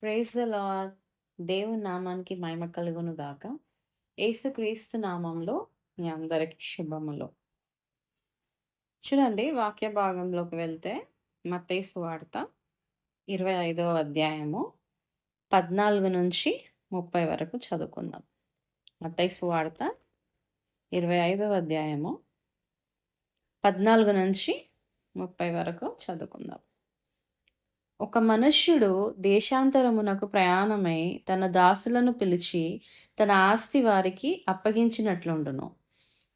Praise the lord. దేవుని నామానికి మహిమ కలుగును గాక. యేసుక్రీస్తు నామంలో మీ అందరికి శుభములు. చూడండి, వాక్య భాగంలోకి వెళ్తే మత్తయి సువార్త 25వ అధ్యాయము 14-30 వరకు చదువుకుందాం. మత్తయి సువార్త 25వ అధ్యాయము 14-30 వరకు చదువుకుందాం. ఒక మనుష్యుడు దేశాంతరమునకు ప్రయాణమై తన దాసులను పిలిచి తన ఆస్తి వారికి అప్పగించినట్లుండును.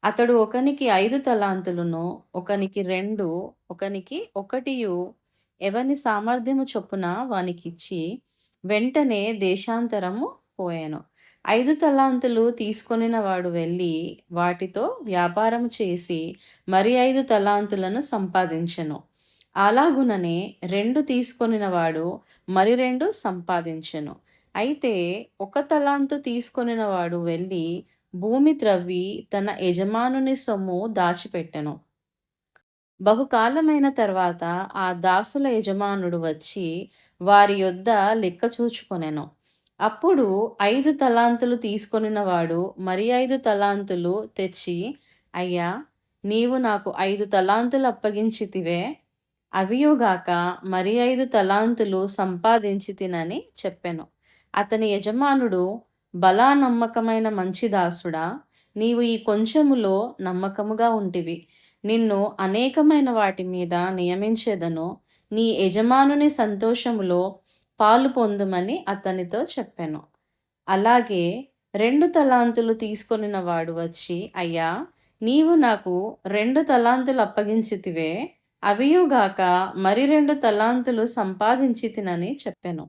అతడు ఒకనికి 5 తలాంతులను, ఒకనికి 2, ఒకనికి 1 ఎవని సామర్థ్యము చొప్పున వానికిచ్చి వెంటనే దేశాంతరము పోయెను. 5 తలాంతులు తీసుకొనిన వాడు వెళ్ళి వాటితో వ్యాపారము చేసి మరి 5 తలాంతులను సంపాదించెను. అలాగుననే 2 తీసుకొనిన వాడు మరి 2 సంపాదించెను. అయితే 1 తలాంతు తీసుకొనిన వాడు వెళ్ళి భూమి త్రవ్వి తన యజమానుని సొమ్ము దాచిపెట్టెను. బహుకాలమైన తర్వాత ఆ దాసుల యజమానుడు వచ్చి వారి యొద్ద లెక్క చూచుకొనెను. అప్పుడు 5 తలాంతులు తీసుకొనిన వాడు మరి 5 తలాంతులు తెచ్చి, అయ్యా, నీవు నాకు 5 తలాంతులు అప్పగించితివే, అవియుగాక మరి 5 తలాంతులు సంపాదించి తినని చెప్పెను. అతని యజమానుడు, బలా నమ్మకమైన మంచి దాసుడా, నీవు ఈ కొంచెములో నమ్మకముగా ఉంటివి, నిన్ను అనేకమైన వాటి మీద నియమించేదను, నీ యజమానుని సంతోషములో పాలు పొందుమని అతనితో చెప్పెను. అలాగే 2 తలాంతులు తీసుకొనిన వాడు వచ్చి, అయ్యా, నీవు నాకు 2 తలాంతులు అప్పగించితివే, అవియుగాక మరి 2 తలాంతులు సంపాదించి తినని చెప్పెను.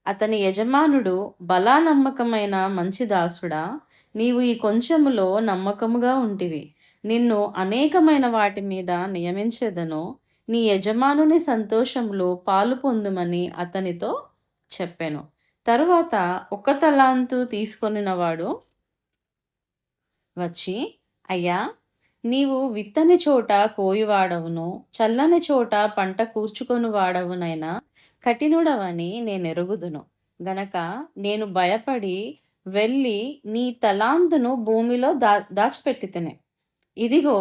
అతని యజమానుడు, బలా నమ్మకమైన మంచి దాసుడా, నీవు ఈ కొంచెములో నమ్మకముగా ఉంటివి, నిన్ను అనేకమైన వాటి మీద నియమించేదను, నీ యజమానుని సంతోషంలో పాలు పొందుమని అతనితో చెప్పెను. తరువాత 1 తలాంతు తీసుకొనిన వాడు వచ్చి, అయ్యా, నీవు విత్తని చోట కోయువాడవును, చల్లని చోట పంట కూర్చుకొని వాడవునైనా కఠినుడవని నేనెరుగుదును గనక నేను భయపడి వెళ్ళి నీ తలాంతును భూమిలో దాచిపెట్టితిని. ఇదిగో,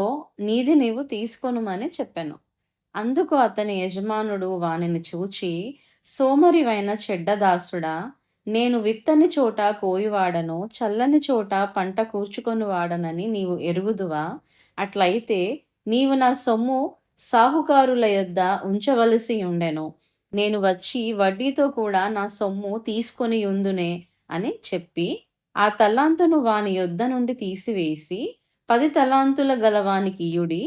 నీది నీవు తీసుకొనుమని చెప్పెను. అందుకు అతని యజమానుడు వానిని చూచి, సోమరివైన చెడ్డదాసుడా, నేను విత్తని చోట కోయువాడను, చల్లని చోట పంట కూర్చుకొని వాడనని నీవు ఎరుగుదువా? అట్లయితే నీవు నా సొమ్ము సాహుకారుల యొద్ద ఉంచవలసి ఉండెను, నేను వచ్చి వడ్డీతో కూడా నా సొమ్ము తీసుకొని యుందునే అని చెప్పి ఆ తలాంతును వాని యొద్ద నుండి తీసివేసి 10 తలాంతుల గలవానికి ఇయుడి,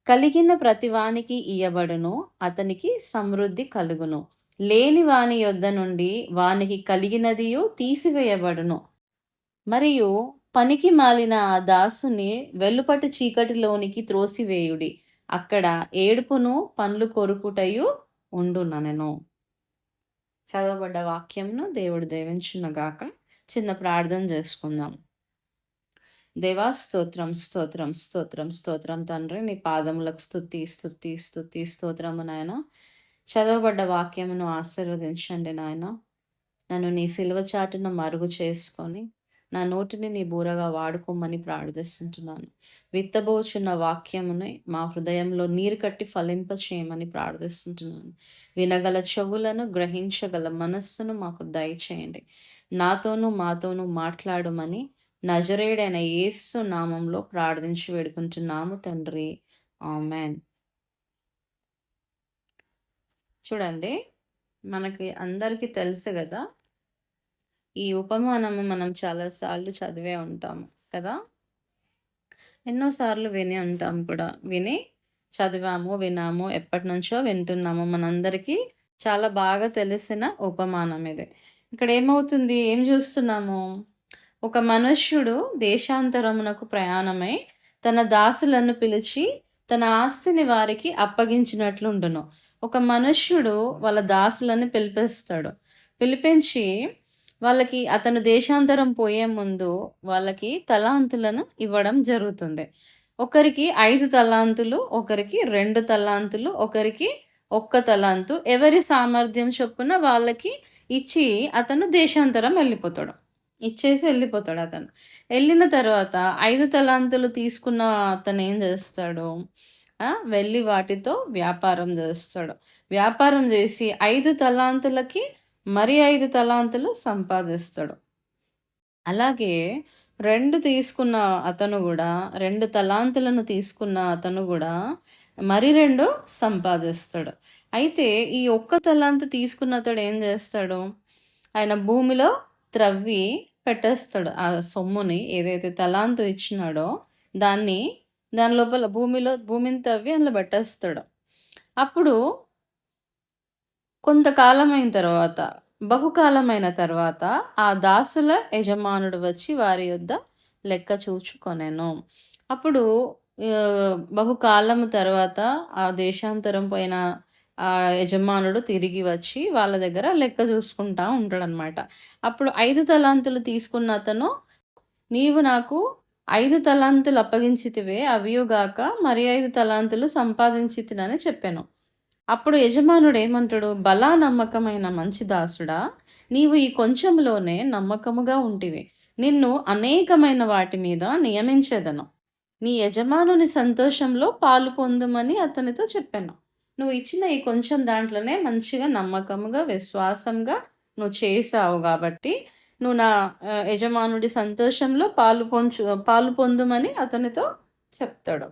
కలిగిన ప్రతివానికి ఇయ్యబడును, అతనికి సమృద్ధి కలుగును. లేని వాని యొద్ద నుండి వానికి కలిగినదియు తీసివేయబడును. మరియు పనికి మాలిన ఆ దాసుని వెలుపటి చీకటిలోనికి త్రోసివేయుడి, అక్కడ ఏడుపును పండ్లు కొరుకుటయు ఉండుననెను. చదవబడ్డ వాక్యంను దేవుడు దీవించునుగాక. చిన్న ప్రార్థన చేసుకుందాం. దేవా, స్తోత్రం స్తోత్రం స్తోత్రం స్తోత్రం తండ్రి, నీ పాదములకు స్తుతి స్తుతి స్తుతి స్తోత్రము నాయన. చదవబడ్డ వాక్యమును ఆశీర్వదించండి నాయన. నన్ను నీ సిలువ చాటున మరుగు చేసుకొని నా నోటిని నీ బూరగా వాడుకోమని ప్రార్థిస్తుంటున్నాను. విత్తబోచున్న వాక్యముని మా హృదయంలో నీరు కట్టి ఫలింప చేయమని ప్రార్థిస్తుంటున్నాను. వినగల చెవులను, గ్రహించగల మనస్సును మాకు దయచేయండి. నాతోనూ మాతోనూ మాట్లాడమని నజరేయుడైన యేసు నామంలో ప్రార్థించి వేడుకుంటున్నాము తండ్రి, ఆమెన్. చూడండి, మనకి అందరికీ తెలుసు కదా, ఈ ఉపమానము మనం చాలాసార్లు చదివే ఉంటాము కదా, ఎన్నోసార్లు విని ఉంటాం కూడా, చదివాము, విన్నాము, ఎప్పటి నుంచో వింటున్నాము. మనందరికీ చాలా బాగా తెలిసిన ఉపమానం ఇది. ఇక్కడ ఏమవుతుంది, ఏం చూస్తున్నాము? ఒక మనుష్యుడు దేశాంతరమునకు ప్రయాణమై తన దాసులను పిలిచి తన ఆస్తిని వారికి అప్పగించినట్లుండును. ఒక మనుష్యుడు వాళ్ళ దాసులను పిలిపించి వాళ్ళకి అతను దేశాంతరం పోయే ముందు వాళ్ళకి తలాంతులను ఇవ్వడం జరుగుతుంది. ఒకరికి 5 తలాంతులు, ఒకరికి 2 తలాంతులు, ఒకరికి ఒక్క తలాంతు ఎవరి సామర్థ్యం చొప్పున వాళ్ళకి ఇచ్చి అతను దేశాంతరం వెళ్ళిపోతాడు. ఇచ్చేసి వెళ్ళిపోతాడు అతను. వెళ్ళిన తర్వాత 5 తలాంతులు తీసుకున్న అతను ఏం చేస్తాడు? వెళ్ళి వాటితో వ్యాపారం చేస్తాడు. వ్యాపారం చేసి 5 తలాంతులకి మరి 5 తలాంతులు సంపాదిస్తాడు. అలాగే 2 తీసుకున్న అతను గూడా 2 తలాంతులను తీసుకున్న అతను గూడా మరి 2 సంపాదిస్తాడు. అయితే ఈ ఒక్క తలాంతు తీసుకున్న అతడు ఏం చేస్తాడు? ఆయన భూమిలో త్రవ్వి పెట్టేస్తాడు. ఆ సొమ్ముని ఏదైతే తలాంతు ఇచ్చినాడో దాన్ని దాని లోపల భూమిని తవ్వి అందులో పెట్టేస్తాడు. అప్పుడు కొంతకాలమైన తర్వాత బహుకాలమైన తర్వాత ఆ దాసుల యజమానుడు వచ్చి వారి యొద్ద లెక్క చూచుకొనెను. అప్పుడు బహుకాలము తర్వాత ఆ దేశాంతరం పోయిన ఆ యజమానుడు తిరిగి వచ్చి వాళ్ళ దగ్గర లెక్క చూసుకుంటా ఉంటాడనమాట. అప్పుడు 5 తలాంతులు తీసుకున్న అతను, నీవు నాకు 5 తలాంతులు అప్పగించితివే, అవియుగాక మరి 5 తలాంతులు సంపాదించితినని చెప్పాను. అప్పుడు యజమానుడు ఏమంటాడు? బలా నమ్మకమైన మంచి దాసుడా, నీవు ఈ కొంచెంలోనే నమ్మకముగా ఉంటివి, నిన్ను అనేకమైన వాటి మీద నియమించేదను. నీ యజమానుని సంతోషంలో పాలు పొందుమని అతనితో చెప్పాను. నువ్వు ఇచ్చిన ఈ కొంచెం దాంట్లోనే మంచిగా నమ్మకముగా విశ్వాసంగా నువ్వు చేసావు కాబట్టి నువ్వు నా యజమానుడి సంతోషంలో పాలు పొందుమని అతనితో చెప్తాడు.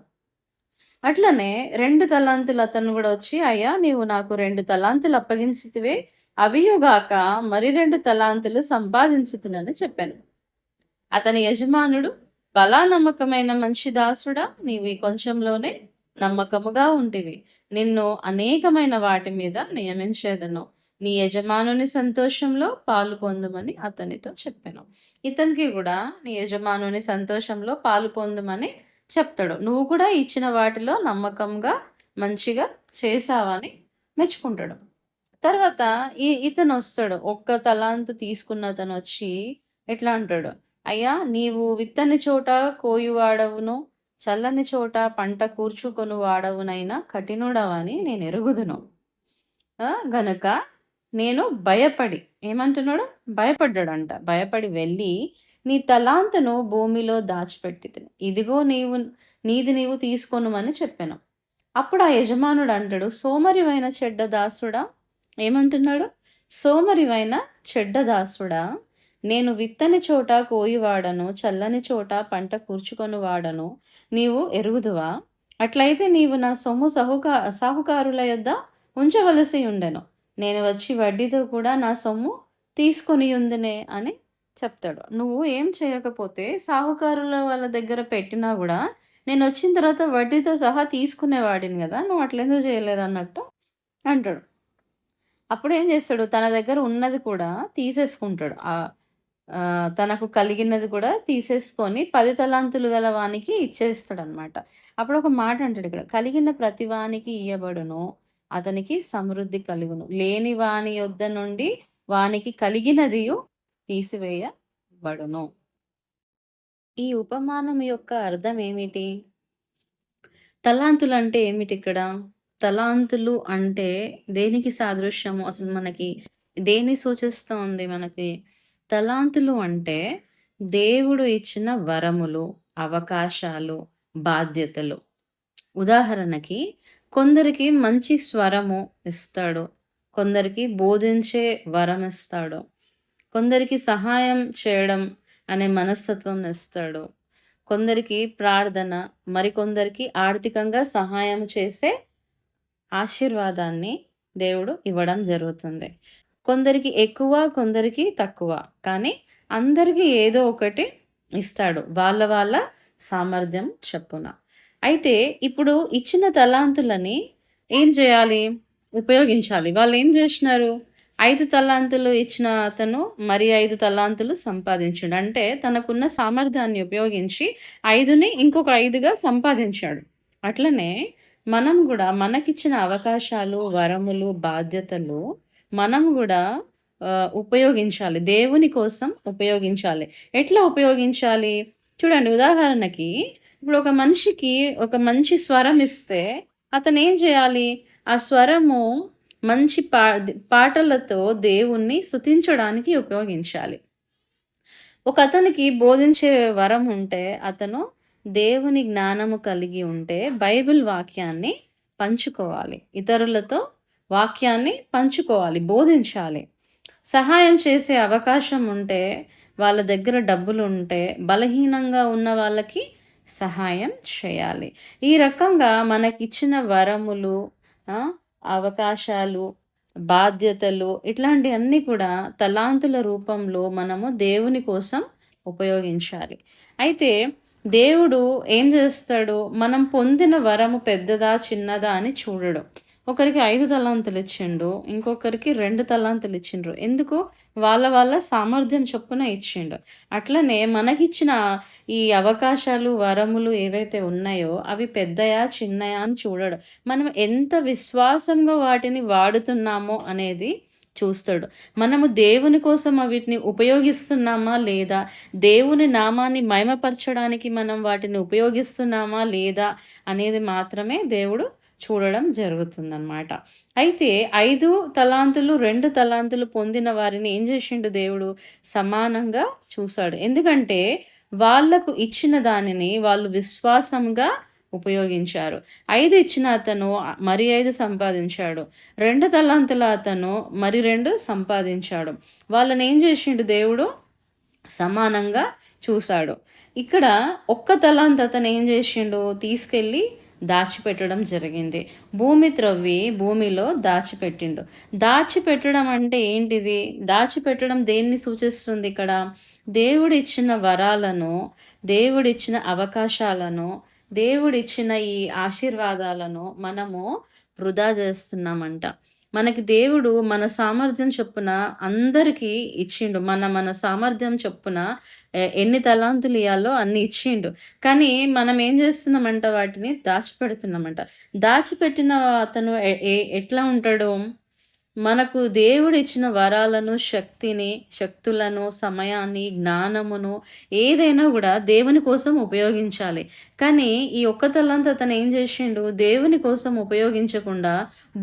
అట్లనే 2 తలాంతులు అతను కూడా వచ్చి, అయ్యా నీవు నాకు 2 తలాంతులు అప్పగించితివే, అవియుగాక మరి 2 తలాంతులు సంపాదించుతునని చెప్పాను. అతని యజమానుడు, బలా నమ్మకమైన మంచి దాసుడా, నీవు ఈ కొంచెంలోనే నమ్మకముగా ఉంటివి, నిన్ను అనేకమైన వాటి మీద నియమించేదను. నీ యజమానుని సంతోషంలో పాలు పొందుమని అతనితో చెప్పాను. ఇతనికి కూడా నీ యజమానుని సంతోషంలో పాలు పొందుమని చెప్తాడు. నువ్వు కూడా ఇచ్చిన వాటిలో నమ్మకంగా మంచిగా చేసావని మెచ్చుకుంటాడు. తర్వాత ఇతను వస్తాడు. ఒక్క తలాంతు తీసుకున్న అతను వచ్చి ఎట్లా అంటాడు? అయ్యా నీవు విత్తని చోట కోయువాడవును, చల్లని చోట పంట కూర్చుకొని వాడవునైనా కఠినుడవని నేను ఎరుగుదును. గనుక నేను భయపడి, ఏమంటున్నాడు? భయపడ్డాడంట. భయపడి వెళ్ళి నీ తలాంతును భూమిలో దాచిపెట్టితిని, ఇదిగో నీవు తీసుకొనుమని చెప్పాను. అప్పుడు ఆ యజమానుడు అంటాడు, సోమరివైన చెడ్డ దాసుడా, ఏమంటున్నాడు? సోమరివైన చెడ్డ దాసుడా, నేను విత్తని చోట కోయివాడను, చల్లని చోట పంట కూర్చుకొని వాడను, నీవు ఎరుగుదువా? అట్లయితే నీవు నా సొమ్ము సాహుకారుల యొద్ద ఉంచవలసి ఉండెను, నేను వచ్చి వడ్డీతో కూడా నా సొమ్ము తీసుకొని ఉందినే అని చెప్తాడు. నువ్వు ఏం చేయకపోతే సాహుకారుల వాళ్ళ దగ్గర పెట్టినా కూడా నేను వచ్చిన తర్వాత వడ్డీతో సహా తీసుకునేవాడిని కదా, నువ్వు అట్లెందుకు చేయలేదు అన్నట్టు అంటాడు. అప్పుడు ఏం చేస్తాడు? తన దగ్గర ఉన్నది కూడా తీసేసుకుంటాడు. తనకు కలిగినది కూడా తీసేసుకొని 10 తలాంతులు గల వానికి ఇచ్చేస్తాడు అనమాట. అప్పుడు ఒక మాట అంటాడు ఇక్కడ, కలిగిన ప్రతి వానికి ఇయ్యబడును, అతనికి సమృద్ధి కలుగును, లేని వాని యొద్ద నుండి వానికి కలిగినది తీసివేయబడును. ఈ ఉపమానం యొక్క అర్థం ఏమిటి? తలాంతులు అంటే ఏమిటి ఇక్కడ? తలాంతులు అంటే దేనికి సాదృశ్యము? అసలు మనకి దేన్ని సూచిస్తోంది? మనకి తలాంతులు అంటే దేవుడు ఇచ్చిన వరములు, అవకాశాలు, బాధ్యతలు. ఉదాహరణకి కొందరికి మంచి స్వరము ఇస్తాడు, కొందరికి బోధించే వరం ఇస్తాడు, కొందరికి సహాయం చేయడం అనే మనస్తత్వం ఇస్తాడు, కొందరికి ప్రార్థన, మరికొందరికి ఆర్థికంగా సహాయం చేసే ఆశీర్వాదాన్ని దేవుడు ఇవ్వడం జరుగుతుంది. కొందరికి ఎక్కువ, కొందరికి తక్కువ, కానీ అందరికీ ఏదో ఒకటి ఇస్తాడు వాళ్ళ సామర్థ్యం చొప్పున. అయితే ఇప్పుడు ఇచ్చిన తలాంతులని ఏం చేయాలి? ఉపయోగించాలి. వాళ్ళు ఏం చేసినారు? 5 తలాంతులు ఇచ్చిన అతను మరి 5 తలాంతులు సంపాదించాడు. అంటే తనకున్న సామర్థ్యాన్ని ఉపయోగించి 5ని ఇంకొక 5గా సంపాదించాడు. అట్లనే మనం కూడా మనకిచ్చిన అవకాశాలు, వరములు, బాధ్యతలు మనం కూడా ఉపయోగించాలి. దేవుని కోసం ఉపయోగించాలి. ఎట్లా ఉపయోగించాలి? చూడండి, ఉదాహరణకి ఇప్పుడు ఒక మనిషికి ఒక మంచి స్వరం ఇస్తే అతను ఏం చేయాలి? ఆ స్వరము మంచి పాటలతో దేవుణ్ణి స్తుతించడానికి ఉపయోగించాలి. ఒకతనికి బోధించే వరం ఉంటే, అతను దేవుని జ్ఞానము కలిగి ఉంటే, బైబిల్ వాక్యాన్ని పంచుకోవాలి. ఇతరులతో వాక్యాన్ని పంచుకోవాలి, బోధించాలి. సహాయం చేసే అవకాశం ఉంటే, వాళ్ళ దగ్గర డబ్బులుంటే, బలహీనంగా ఉన్న వాళ్ళకి సహాయం చేయాలి. ఈ రకంగా మనకిచ్చిన వరములు, ఆ! అవకాశాలు, బాధ్యతలు ఇట్లాంటియన్నీ కూడా తలాంతుల రూపంలో మనము దేవుని కోసం ఉపయోగించాలి. అయితే దేవుడు ఏం జేస్తాడు, మనం పొందిన వరము పెద్దదా, చిన్నదా అని చూడడు. ఒకరికి 5 తలాంతులిచ్చిండు. ఇంకొకరికి 2 తలాంతులిచ్చిండ్రు. ఎందుకు? వాళ్ళ సామర్థ్యం చొప్పున ఇచ్చిండు. అట్లనే మనకిచ్చిన ఈ అవకాశాలు, వరములు ఏవైతే ఉన్నాయో అవి పెద్దయా, చిన్నయా అని చూడడు. మనం ఎంత విశ్వాసంగా వాటిని వాడుతున్నామో అనేది చూస్తాడు. మనము దేవుని కోసం వీటిని ఉపయోగిస్తున్నామా లేదా? దేవుని నామాన్ని మహిమపరచడానికి మనం వాటిని ఉపయోగిస్తున్నామా లేదా? అనేది మాత్రమే దేవుడు చూడడం జరుగుతుందనమాట. అయితే 5 తలాంతులు, 2 తలాంతులు పొందిన వారిని ఏం చేసిండు దేవుడు? సమానంగా చూసాడు. ఎందుకంటే వాళ్ళకు ఇచ్చిన దానిని వాళ్ళు విశ్వాసంగా ఉపయోగించారు. 5 ఇచ్చిన అతను మరి 5 సంపాదించాడు. 2 తలాంతుల అతను మరి 2 సంపాదించాడు. వాళ్ళనేం చేసిండు దేవుడు? సమానంగా చూసాడు. ఇక్కడ ఒక్క తలాంత్ అతను ఏం చేసిండు? తీసుకెళ్ళి దాచిపెట్టడం జరిగింది. భూమి త్రవ్వి భూమిలో దాచిపెట్టిండు. దాచిపెట్టడం అంటే ఏంటిది? దాచిపెట్టడం దేన్ని సూచిస్తుంది ఇక్కడ? దేవుడిచ్చిన వరాలను, దేవుడిచ్చిన అవకాశాలను, దేవుడిచ్చిన ఈ ఆశీర్వాదాలను మనము వృధా చేస్తున్నామంట. మనకి దేవుడు మన సామర్థ్యం చొప్పున అందరికీ ఇచ్చిండు. మన సామర్థ్యం చొప్పున ఎన్ని తలాంతులు ఇయ్యాలో అన్ని ఇచ్చిండు. కానీ మనం ఏం చేస్తున్నామంట, వాటిని దాచిపెడుతున్నామంట. దాచిపెట్టిన అతను ఎట్లా ఉంటాడు? మనకు దేవుడిచ్చిన వరాలను, శక్తులను, సమయాన్ని, జ్ఞానమును ఏదైనా గూడా దేవుని కోసం ఉపయోగించాలి. కానీ ఈ ఒక్క తలాంత్ అతను ఏం చేసిండు? దేవుని కోసం ఉపయోగించకుండా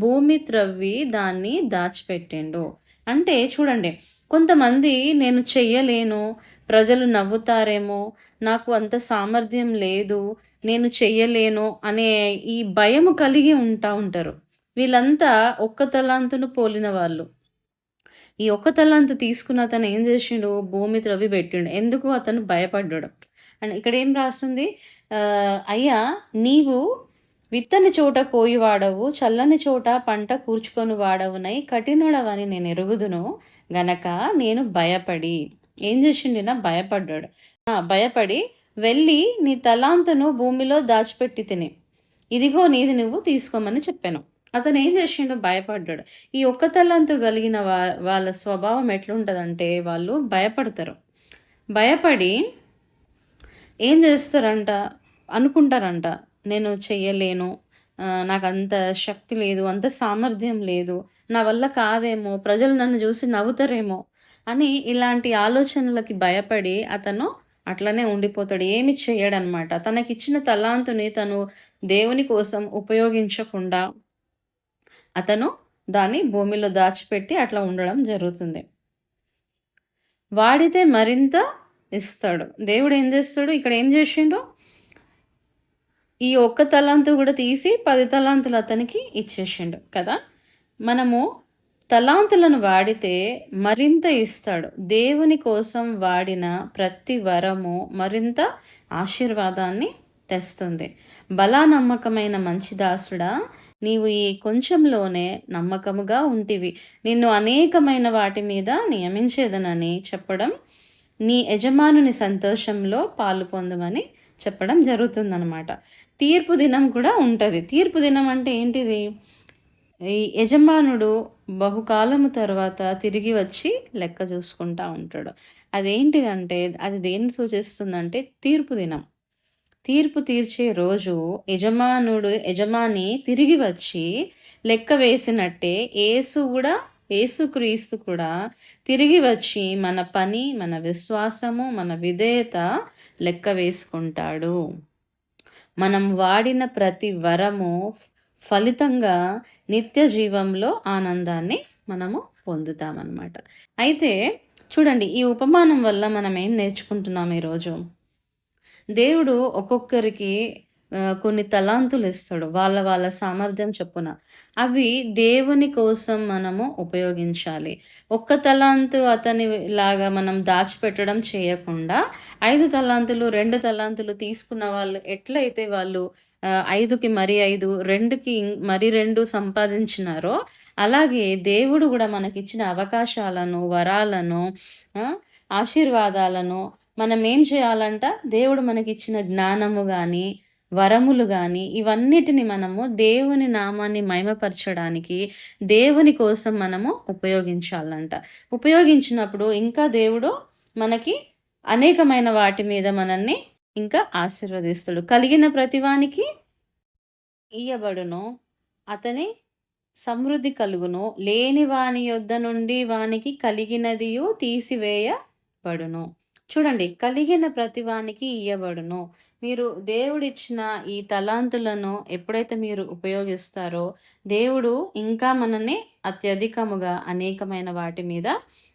భూమి త్రవ్వి దాన్ని దాచిపెట్టిండు. అంటే చూడండి, కొంతమంది నేను చెయ్యలేను, ప్రజలు నవ్వుతారేమో, నాకు అంత సామర్థ్యం లేదు, నేను చెయ్యలేను అనే ఈ భయము కలిగి ఉంటారు. వీళ్ళంతా ఒక్క తలాంతును పోలిన వాళ్ళు. ఈ ఒక్క తలాంతు తీసుకున్న అతను ఏం చేసిండు? భూమి త్రవ్వి పెట్టిండు. ఎందుకు? అతను భయపడ్డాడు. అండ్ ఇక్కడ ఏం రాస్తుంది? అయ్యా, నీవు విత్తని చోట కోయి వాడవు, చల్లని చోట పంట కూర్చుకొని వాడవునై కఠినుడవని నేను ఎరుగుదును గనక నేను భయపడి. ఏం చేసిండినా? భయపడ్డాడు. భయపడి వెళ్ళి నీ తలాంతును భూమిలో దాచిపెట్టి తిని, ఇదిగో నీది నువ్వు తీసుకోమని చెప్పాను. అతను ఏం చేసిండు? భయపడ్డాడు. ఈ ఒక్క తలాంతు కలిగిన వాళ్ళ స్వభావం ఎట్లుంటదంటే, వాళ్ళు భయపడతారు. భయపడి ఏం చేస్తారంట? అనుకుంటారంట, నేను చెయ్యలేను, నాకంత శక్తి లేదు, అంత సామర్థ్యం లేదు, నా వల్ల కాదేమో, ప్రజలు నన్ను చూసి నవ్వుతారేమో అని ఇలాంటి ఆలోచనలకి భయపడి అతను అట్లనే ఉండిపోతాడు. ఏమి చెయ్యడనమాట. తనకిచ్చిన తలాంతుని తను దేవుని కోసం ఉపయోగించకుండా అతను దాన్ని భూమిలో దాచిపెట్టి అట్లా ఉండడం జరుగుతుంది. వాడితే మరింత ఇస్తాడు. దేవుడు ఏం చేస్తాడు? ఇక్కడ ఏం చేసిండు? ఈ ఒక్క తలాంతు కూడా తీసి 10 తలాంతులు అతనికి ఇచ్చేసిండు కదా. మనము తలాంతులను వాడితే మరింత ఇస్తాడు. దేవుని కోసం వాడిన ప్రతి వరము మరింత ఆశీర్వాదాన్ని తెస్తుంది. బలా నమ్మకమైన మంచి దాసుడా, నీవు ఈ కొంచెంలోనే నమ్మకముగా ఉంటివి, నిన్ను అనేకమైన వాటి మీద నియమించేదనని చెప్పడం, నీ యజమానుని సంతోషంలో పాలు పొందమని చెప్పడం జరుగుతుందనమాట. తీర్పు దినం కూడా ఉంటుంది. తీర్పు దినం అంటే ఏంటిది? ఈ యజమానుడు బహుకాలము తర్వాత తిరిగి వచ్చి లెక్క చూసుకుంటా ఉంటాడు. అదేంటిదంటే, అది దేన్ని సూచిస్తుందంటే తీర్పు దినం. తీర్పు తీర్చే రోజు యజమాని తిరిగి వచ్చి లెక్క వేసినట్టే యేసుక్రీస్తు కూడా తిరిగి వచ్చి మన పని, మన విశ్వాసము, మన విధేయత లెక్క వేసుకుంటాడు. మనం వాడిన ప్రతి వరము ఫలితంగా నిత్య జీవంలో ఆనందాన్ని మనము పొందుతామనమాట. అయితే చూడండి, ఈ ఉపమానం వల్ల మనం ఏం నేర్చుకుంటున్నాం ఈరోజు? దేవుడు ఒక్కొక్కరికి కొన్ని తలాంతులిస్తాడు. వాళ్ళ వాళ్ళ సామర్థ్యం చొప్పున. అవి దేవుని కోసం మనము ఉపయోగించాలి. ఒక్క తలాంతు లాగా మనం దాచిపెట్టడం చేయకుండా 5 తలాంతులు, 2 తలాంతులు తీసుకున్న వాళ్ళు ఎట్లయితే వాళ్ళు 5కి మరి 5, 2కి మరి 2 సంపాదించినారో, అలాగే దేవుడు గూడా మనకిచ్చిన అవకాశాలను, వరాలను, ఆ! ఆశీర్వాదాలను మనమేం చేయాలంట? దేవుడు మనకిచ్చిన జ్ఞానము గాని, వరములు గాని, ఇవన్నిటిని మనము దేవుని నామాన్ని మహిమపరచడానికి, దేవుని కోసం మనము ఉపయోగించాలంట. ఉపయోగించినప్పుడు ఇంకా దేవుడు మనకి అనేకమైన వాటి మీద మనల్ని ఇంకా ఆశీర్వదిస్తాడు. కలిగిన ప్రతివానికి ఇయ్యబడును. అతని సమృద్ధి కలుగును. లేని వాని యొద్ద నుండి వానికి కలిగినదియు తీసివేయబడును. చూడండి, కలిగిన ప్రతివానికి ఇయ్యబడును. మీరు దేవుడిచ్చిన ఈ తలాంతులను ఎప్పుడైతే మీరు ఉపయోగిస్తారో, దేవుడు ఇంకా మనల్ని అత్యధికముగా అనేకమైన వాటి మీద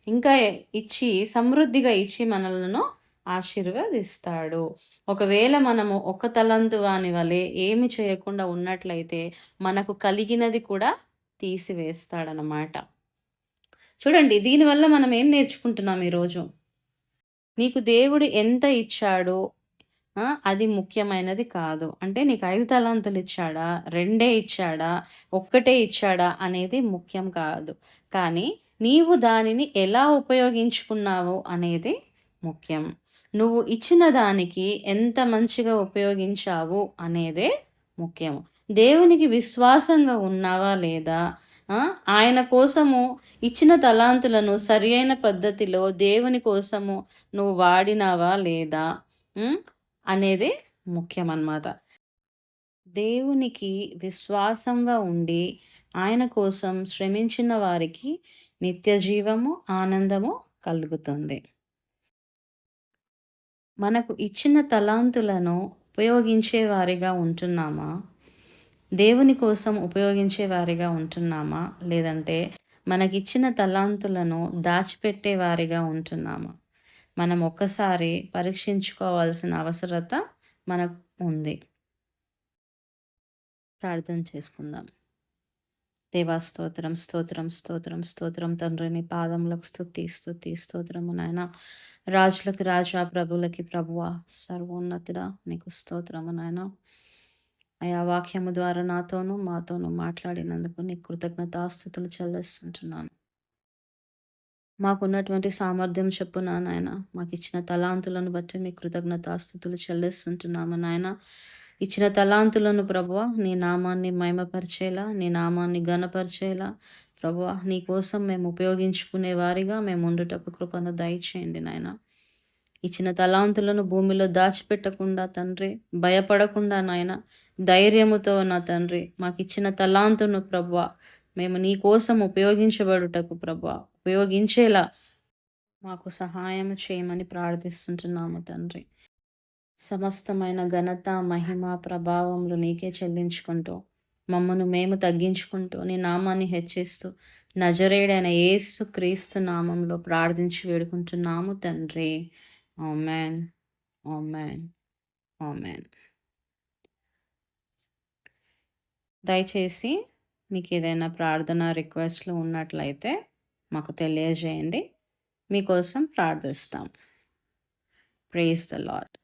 ఇంకా ఇచ్చి, సమృద్ధిగా ఇచ్చి మనలను ఆశీర్వదిస్తాడు. ఒకవేళ మనము ఒక తలంతు వాని వలె ఏమి చేయకుండా ఉన్నట్లయితే, మనకు కలిగినది కూడా తీసివేస్తాడనమాట. చూడండి, దీనివల్ల మనం ఏం నేర్చుకుంటున్నాం ఈరోజు? నీకు దేవుడు ఎంత ఇచ్చాడో అది ముఖ్యమైనది కాదు. అంటే నీకు 5 తలాంతులు ఇచ్చాడా? 2 ఇచ్చాడా? ఒక్కటే ఇచ్చాడా? అనేది ముఖ్యం కాదు. కానీ నీవు దానిని ఎలా ఉపయోగించుకున్నావు అనేది ముఖ్యం. నువ్వు ఇచ్చిన దానికి ఎంత మంచిగా ఉపయోగించావు అనేదే ముఖ్యం. దేవునికి విశ్వాసంగా ఉన్నావా లేదా? ఆయన కోసము ఇచ్చిన తలాంతులను సరియైన పద్ధతిలో దేవుని కోసము నువ్వు వాడినావా లేదా? అనేది ముఖ్యమనమాట. దేవునికి విశ్వాసంగా ఉండి, ఆయన కోసం శ్రమించిన వారికి నిత్య జీవము, ఆనందము కలుగుతుంది. మనకు ఇచ్చిన తలాంతులను ఉపయోగించే వారిగా ఉంటున్నామా? దేవుని కోసం ఉపయోగించే వారిగా ఉంటున్నామా? లేదంటే మనకిచ్చిన తలాంతులను దాచిపెట్టే వారిగా ఉంటున్నామా? మనం ఒక్కసారి పరీక్షించుకోవాల్సిన అవసరత మనకు ఉంది. ప్రార్థన చేసుకుందాం. దేవా, స్తోత్రం, స్తోత్రం, స్తోత్రం, స్తోత్రం తండ్రి. నీ పాదములకు స్తుతి, స్తుతి, స్తోత్రము నాయన. రాజులకి రాజా, ప్రభులకి ప్రభువా, సర్వోన్నతుడా నీకు స్తోత్రము నాయన. అయా, వాక్యము ద్వారా నాతోనూ మాతోనూ మాట్లాడినందుకు నీకు కృతజ్ఞతాస్తుతులు చెల్లిస్తుంటున్నాను. మాకున్నటువంటి సామర్థ్యం చొప్పున నాయన, మాకిచ్చిన తలాంతులను బట్టి మీకు కృతజ్ఞతాస్తుతులు చెల్లిస్తుంటున్నాము నాయన. ఇచ్చిన తలాంతులను ప్రభువా, నీ నామాన్ని మహిమపరిచేలా, నీ నామాన్ని ఘనపరిచేలా ప్రభువా, నీ కోసం మేము ఉపయోగించుకునే వారిగా మేము ఉండుటకు కృపను దయచేయండి నాయన. ఇచ్చిన తలాంతులను భూమిలో దాచిపెట్టకుండా తండ్రి, భయపడకుండా నాయన, ధైర్యముతో నా తండ్రి, మాకిచ్చిన తలాంతును ప్రభువా మేము నీ కోసం ఉపయోగించబడుటకు ప్రభువా, ఉపయోగించేలా మాకు సహాయం చేయమని ప్రార్థిస్తుంటున్నాము తండ్రి. సమస్తమైన ఘనత, మహిమ, ప్రభావములు నీకే చెల్లించుకుంటూ, మమ్మను మేము తగ్గించుకుంటూ, నీ నామాన్ని హెచ్చిస్తూ, నజరేయుడైన యేసు క్రీస్తు నామంలో ప్రార్థించి వేడుకుంటున్నాము తండ్రి. ఆమేన్, ఆమేన్, ఆమేన్. దయచేసి మీకు ఏదైనా ప్రార్థన రిక్వెస్ట్లు ఉన్నట్లయితే మాకు తెలియజేయండి. మీకోసం ప్రార్థిస్తాం. Praise the lord.